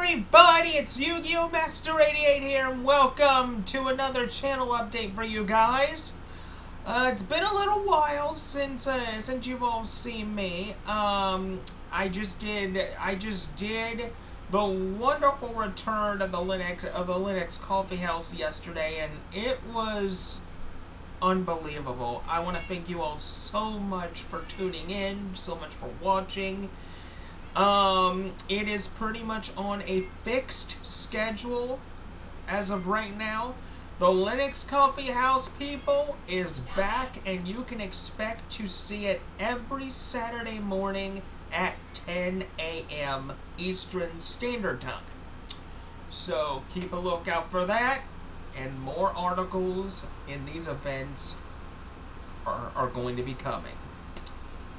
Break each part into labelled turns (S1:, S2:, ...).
S1: everybody, it's Yu-Gi-Oh! Master 88 here, and welcome to another channel update for you guys. It's been a little while since you've all seen me. I just did the wonderful return of the Linux Coffee House yesterday, and it was unbelievable. I want to thank you all so much for tuning in, so much for watching. It is pretty much on a fixed schedule as of right now. The Linux Coffee House, people, is back, and you can expect to see it every Saturday morning at 10 a.m. Eastern Standard Time. So keep a lookout for that, and more articles in these events are going to be coming.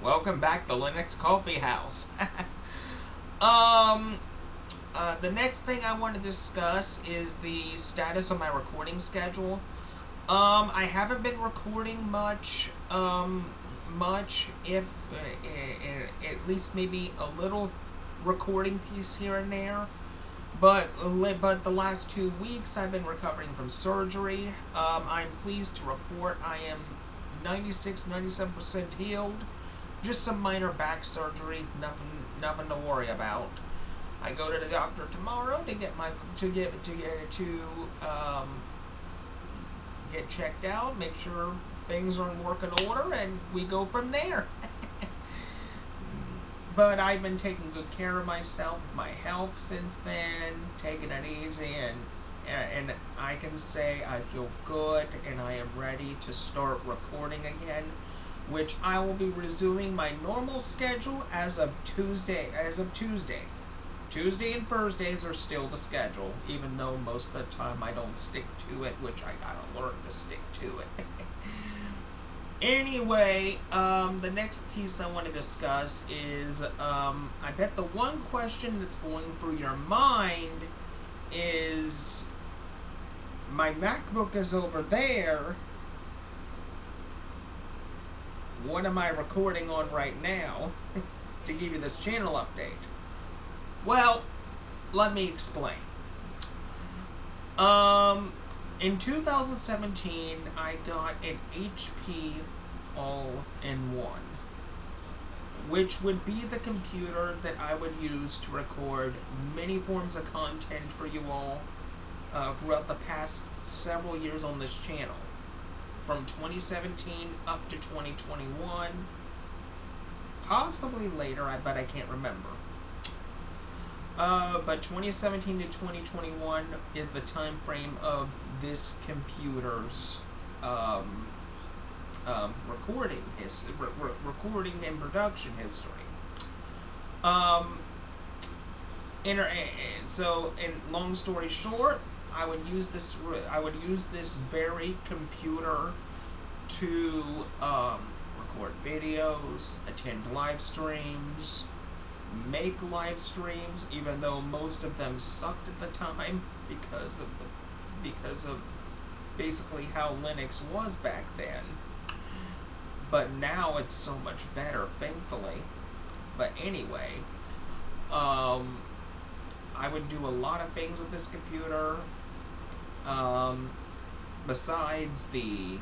S1: Welcome back to Linux Coffee House. The next thing I want to discuss is the status of my recording schedule. I haven't been recording much, if at least maybe a little recording piece here and there. But the last 2 weeks I've been recovering from surgery. I'm pleased to report I am 96-97% healed. Just some minor back surgery, nothing to worry about. I go to the doctor tomorrow to get checked out, make sure things are in working order, and we go from there. But I've been taking good care of myself, my health since then, taking it easy, and I can say I feel good, and I am ready to start recording again, which I will be resuming my normal schedule as of Tuesday. Tuesday and Thursdays are still the schedule, even though most of the time I don't stick to it, which I gotta learn to stick to it. Anyway, the next piece I want to discuss is, I bet the one question that's going through your mind is, my MacBook is over there, what am I recording on right now to give you this channel update? Well, let me explain. In 2017, I got an HP All-in-One, which would be the computer that I would use to record many forms of content for you all throughout the past several years on this channel. From 2017 up to 2021, possibly later, but I can't remember. But 2017 to 2021 is the time frame of this computer's recording and production history. So, in long story short, I would use this very computer to record videos, attend live streams, make live streams, even though most of them sucked at the time because of basically how Linux was back then. But now it's so much better, thankfully. But anyway, I would do a lot of things with this computer. Besides the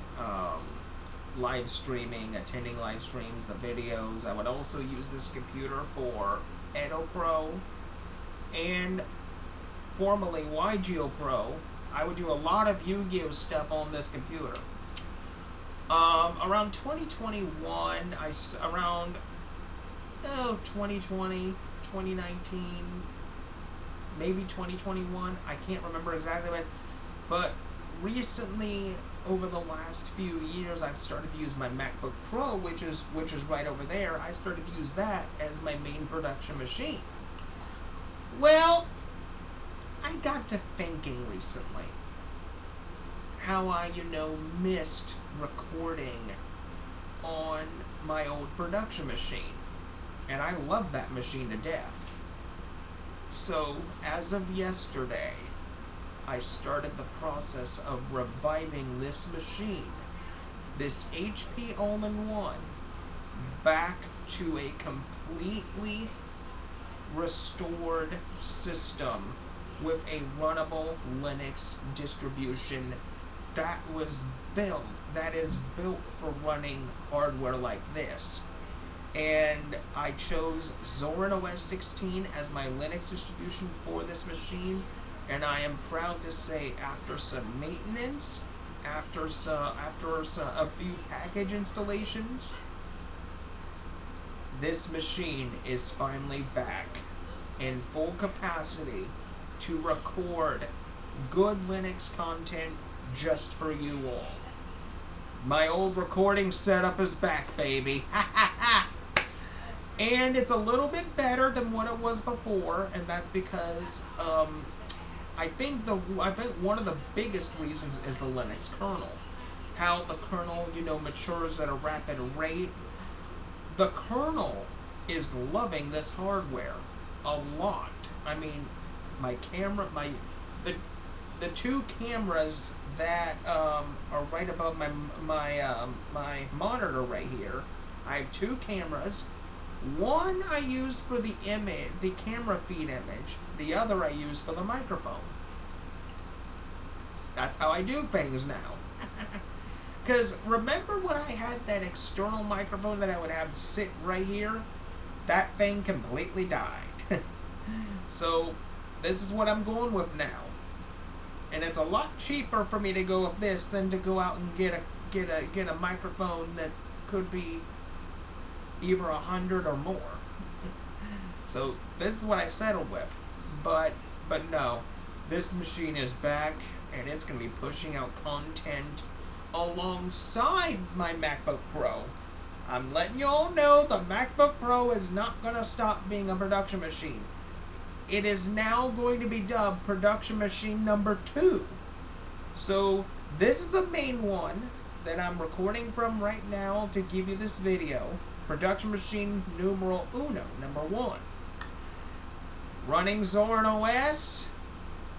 S1: live streaming, attending live streams, the videos, I would also use this computer for Edo Pro and formerly YGO Pro. I would do a lot of Yu-Gi-Oh stuff on this computer. Around 2021, around 2020, 2019, maybe 2021, I can't remember exactly, but recently, over the last few years, I've started to use my MacBook Pro, which is right over there. I started to use that as my main production machine. Well, I got to thinking recently how I, missed recording on my old production machine. And I love that machine to death. So, as of yesterday, I started the process of reviving this machine, this HP All-in-One, back to a completely restored system with a runnable Linux distribution that is built for running hardware like this. And I chose Zorin OS 16 as my Linux distribution for this machine, and I am proud to say, after some maintenance, after a few package installations, this machine is finally back in full capacity to record good Linux content just for you all. My old recording setup is back, baby. Ha ha ha! And it's a little bit better than what it was before, and that's because I think one of the biggest reasons is the Linux kernel. How the kernel, matures at a rapid rate. The kernel is loving this hardware a lot. I mean, the two cameras that are right above my monitor right here. I have two cameras. One I use for the camera feed image. The other I use for the microphone. That's how I do things now. Because remember when I had that external microphone that I would have sit right here? That thing completely died. So this is what I'm going with now. And it's a lot cheaper for me to go with this than to go out and get a microphone that could be either 100 or more. So this is what I settled with. But no, this machine is back, and it's going to be pushing out content alongside my MacBook Pro. I'm letting you all know the MacBook Pro is not going to stop being a production machine. It is now going to be dubbed production machine number 2. So this is the main one that I'm recording from right now to give you this video. Production machine numero uno, number 1. Running Zorin OS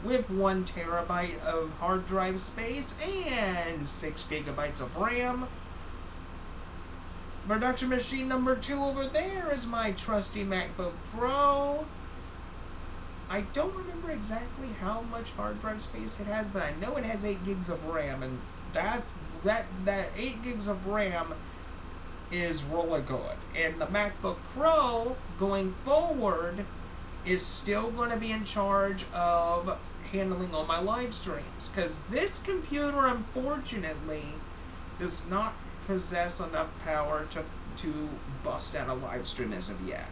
S1: with 1 terabyte of hard drive space and 6 gigabytes of RAM. Production machine number 2 over there is my trusty MacBook Pro. I don't remember exactly how much hard drive space it has, but I know it has 8 gigs of RAM, and that 8 gigs of RAM is really good. And the MacBook Pro, going forward, is still going to be in charge of handling all my live streams, because this computer, unfortunately, does not possess enough power to bust out a live stream as of yet,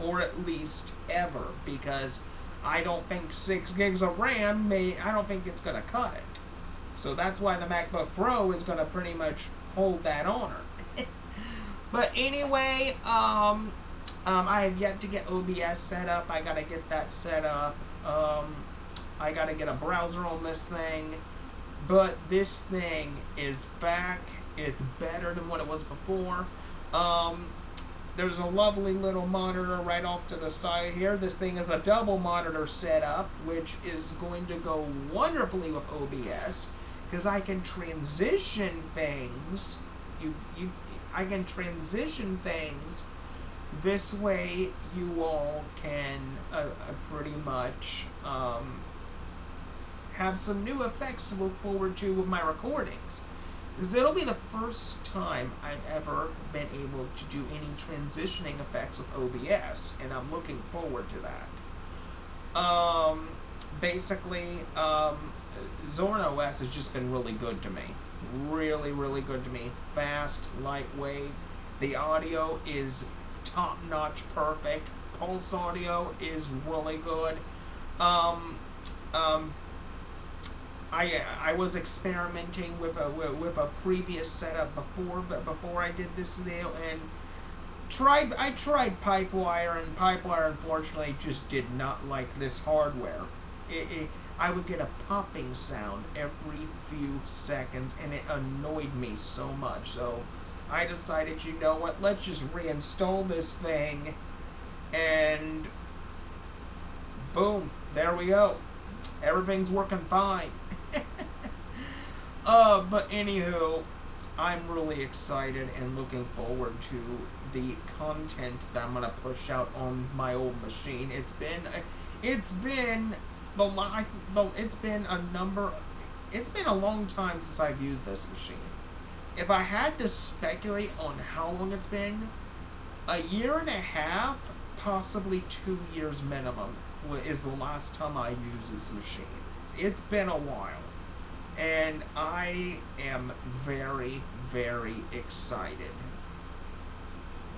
S1: or at least ever, because I don't think 6 gigs of RAM I don't think it's going to cut it. So that's why the MacBook Pro is going to pretty much hold that honor. But anyway, I have yet to get OBS set up. I gotta get that set up. I gotta get a browser on this thing. But this thing is back. It's better than what it was before. There's a lovely little monitor right off to the side here. This thing is a double monitor setup, which is going to go wonderfully with OBS, because I can transition things. I can transition things. This way, you all can pretty much have some new effects to look forward to with my recordings. Because it'll be the first time I've ever been able to do any transitioning effects with OBS, and I'm looking forward to that. Basically, Zorin OS has just been really good to me. Really, really good to me. Fast, lightweight. The audio is top-notch, perfect. Pulse audio is really good. I was experimenting with a previous setup before I did this deal, and I tried Pipewire, and Pipewire unfortunately just did not like this hardware. I would get a popping sound every few seconds, and it annoyed me so much. So I decided, you know what, let's just reinstall this thing, and boom, there we go. Everything's working fine. But anywho, I'm really excited and looking forward to the content that I'm gonna push out on my old machine. It's been it's been a long time since I've used this machine. If I had to speculate on how long it's been, a year and a half, possibly 2 years minimum, is the last time I used this machine. It's been a while. And I am very, very excited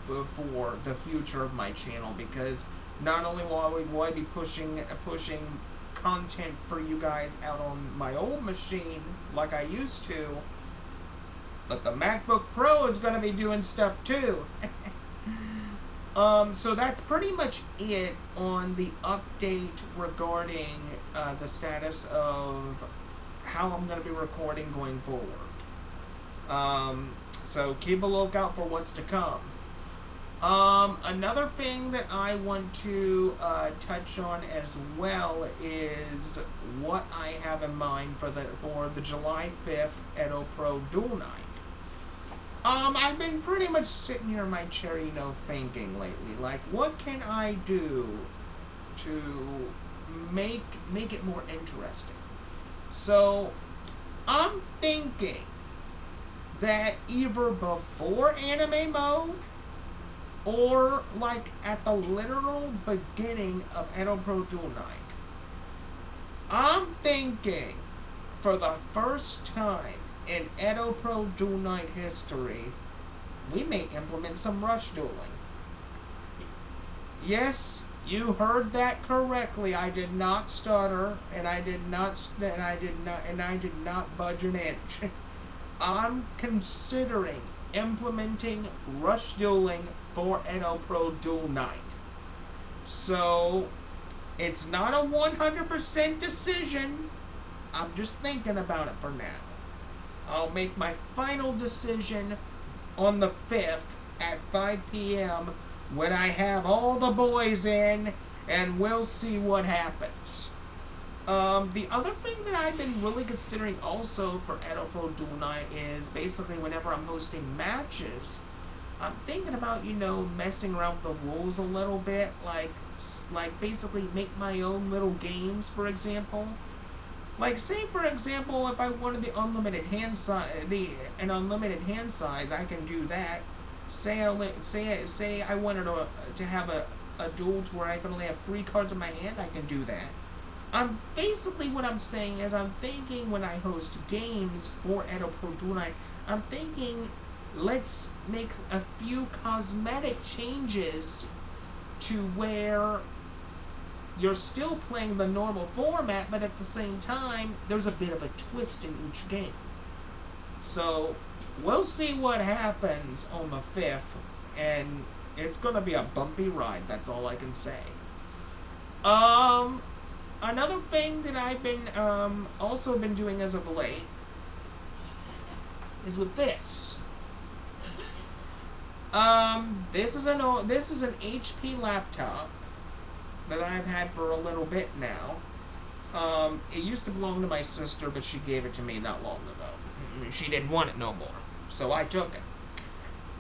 S1: for the future of my channel, because not only will I be pushing content for you guys out on my old machine like I used to, but the MacBook Pro is going to be doing stuff too. So that's pretty much it on the update regarding the status of how I'm going to be recording going forward. So keep a lookout for what's to come. Another thing that I want to touch on as well is what I have in mind for the July 5th Edo Pro Dual Night. I've been pretty much sitting here in my chair, thinking lately, like, what can I do to make it more interesting? So, I'm thinking that either before anime mode, or like at the literal beginning of Edo Pro Dual Night, I'm thinking for the first time in Edo Pro Dual Night history, we may implement some rush dueling. Yes, you heard that correctly. I did not stutter, and I did not budge an inch. I'm considering implementing rush dueling for Edo Pro Dual Night. So it's not a 100% decision. I'm just thinking about it for now. I'll make my final decision on the 5th at 5 p.m. when I have all the boys in, and we'll see what happens. The other thing that I've been really considering also for Edo Pro Dual Night is basically whenever I'm hosting matches, I'm thinking about, messing around with the rules a little bit, like basically make my own little games, for example. Like, say for example, if I wanted the unlimited hand size, an unlimited hand size, I can do that. Say I wanted to have a duel to where I can only have 3 cards in my hand, I can do that. Basically what I'm saying is, I'm thinking when I host games for Edo Pro Dual Night, I'm thinking let's make a few cosmetic changes to where you're still playing the normal format, but at the same time, there's a bit of a twist in each game. So, we'll see what happens on the 5th, and it's going to be a bumpy ride, that's all I can say. Another thing that I've been, also been doing as of late, is with this. This is an HP laptop that I've had for a little bit now. It used to belong to my sister, but she gave it to me not long ago. She didn't want it no more, so I took it.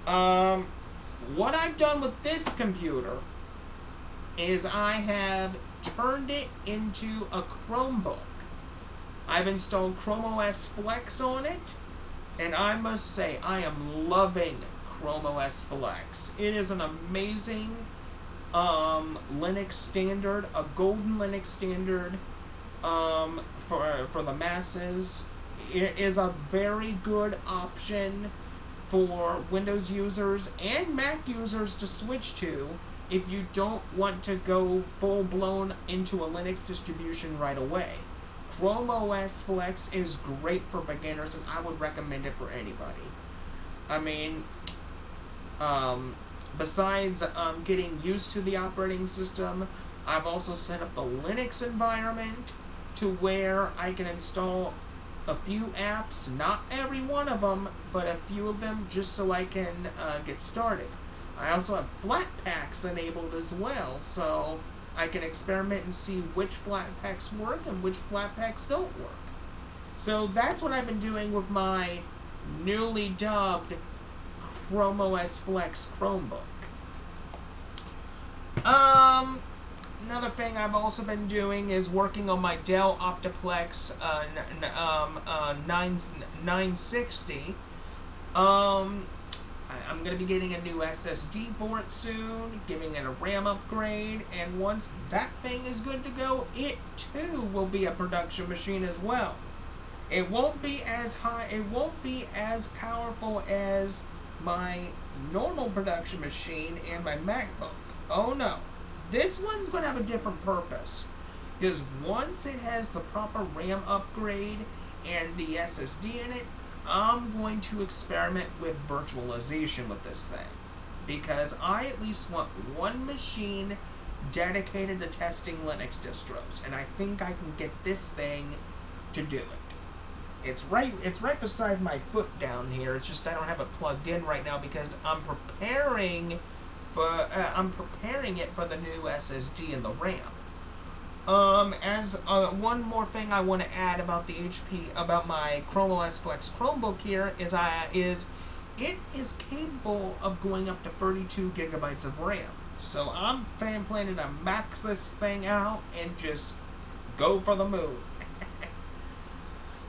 S1: What I've done with this computer is I have turned it into a Chromebook. I've installed Chrome OS Flex on it, and I must say I am loving Chrome OS Flex. It is an amazing Linux standard, a golden Linux standard for the masses. It is a very good option for Windows users and Mac users to switch to if you don't want to go full-blown into a Linux distribution right away. Chrome OS Flex is great for beginners, and I would recommend it for anybody. I mean, besides getting used to the operating system, I've also set up the Linux environment to where I can install a few apps, not every one of them, but a few of them, just so I can get started. I also have Flatpaks enabled as well, so I can experiment and see which Flatpaks work and which Flatpaks don't work. So that's what I've been doing with my newly dubbed Chrome OS Flex Chromebook. Another thing I've also been doing is working on my Dell Optiplex 960. I'm going to be getting a new SSD for it soon, giving it a RAM upgrade, and once that thing is good to go, it too will be a production machine as well. It won't be as high, it won't be as powerful as my normal production machine and my MacBook. Oh no. This one's going to have a different purpose, because once it has the proper RAM upgrade and the SSD in it, I'm going to experiment with virtualization with this thing, because I at least want one machine dedicated to testing Linux distros, and I think I can get this thing to do it. It's right beside my foot down here. It's just I don't have it plugged in right now because I'm preparing it for the new SSD and the RAM. One more thing I want to add about about my Chrome OS Flex Chromebook here is it is capable of going up to 32 gigabytes of RAM. So I'm planning to max this thing out and just go for the moon.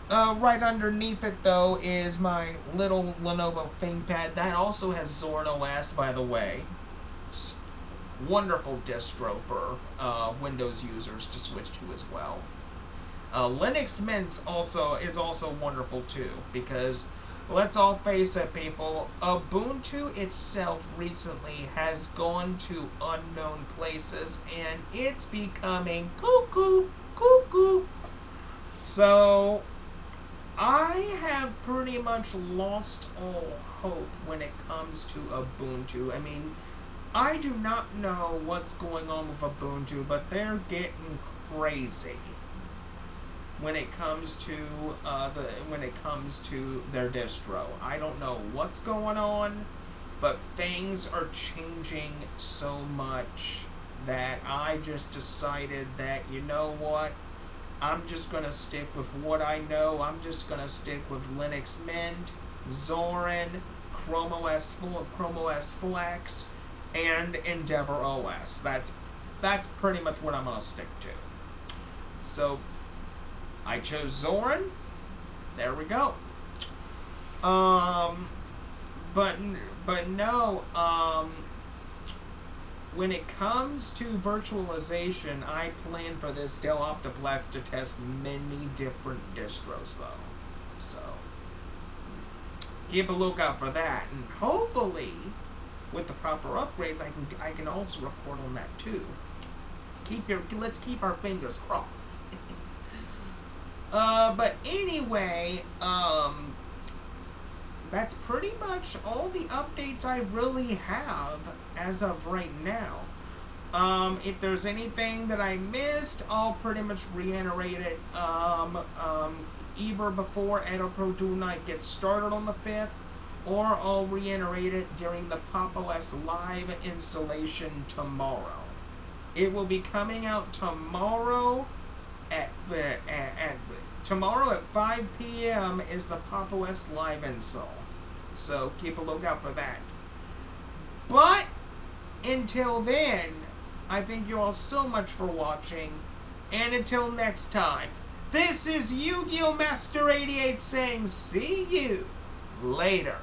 S1: Right underneath it, though, is my little Lenovo ThinkPad. That also has Zorin OS, by the way. Wonderful distro for Windows users to switch to as well. Linux Mint is also wonderful too, because let's all face it, people, Ubuntu itself recently has gone to unknown places, and it's becoming cuckoo. So I have pretty much lost all hope when it comes to Ubuntu. I mean, I do not know what's going on with Ubuntu, but they're getting crazy when it comes to their distro. I don't know what's going on, but things are changing so much that I just decided that, you know what, I'm just going to stick with what I know. I'm just going to stick with Linux Mint, Zorin, Chrome OS Flex, and Endeavour OS. That's pretty much what I'm going to stick to. So I chose Zorin. There we go. But no, when it comes to virtualization, I plan for this Dell Optiplex to test many different distros, though. So keep a lookout for that, and hopefully, with the proper upgrades, I can also report on that too. Let's keep our fingers crossed. But anyway, that's pretty much all the updates I really have as of right now. If there's anything that I missed, I'll pretty much reiterate it either before Edo Pro Dual Night gets started on the 5th, or I'll reiterate it during the Pop! OS Live installation tomorrow. It will be coming out tomorrow at 5 p.m. is the Pop! OS Live install. So keep a lookout for that. But until then, I thank you all so much for watching, and until next time, this is Yu-Gi-Oh! Master 88 saying see you later.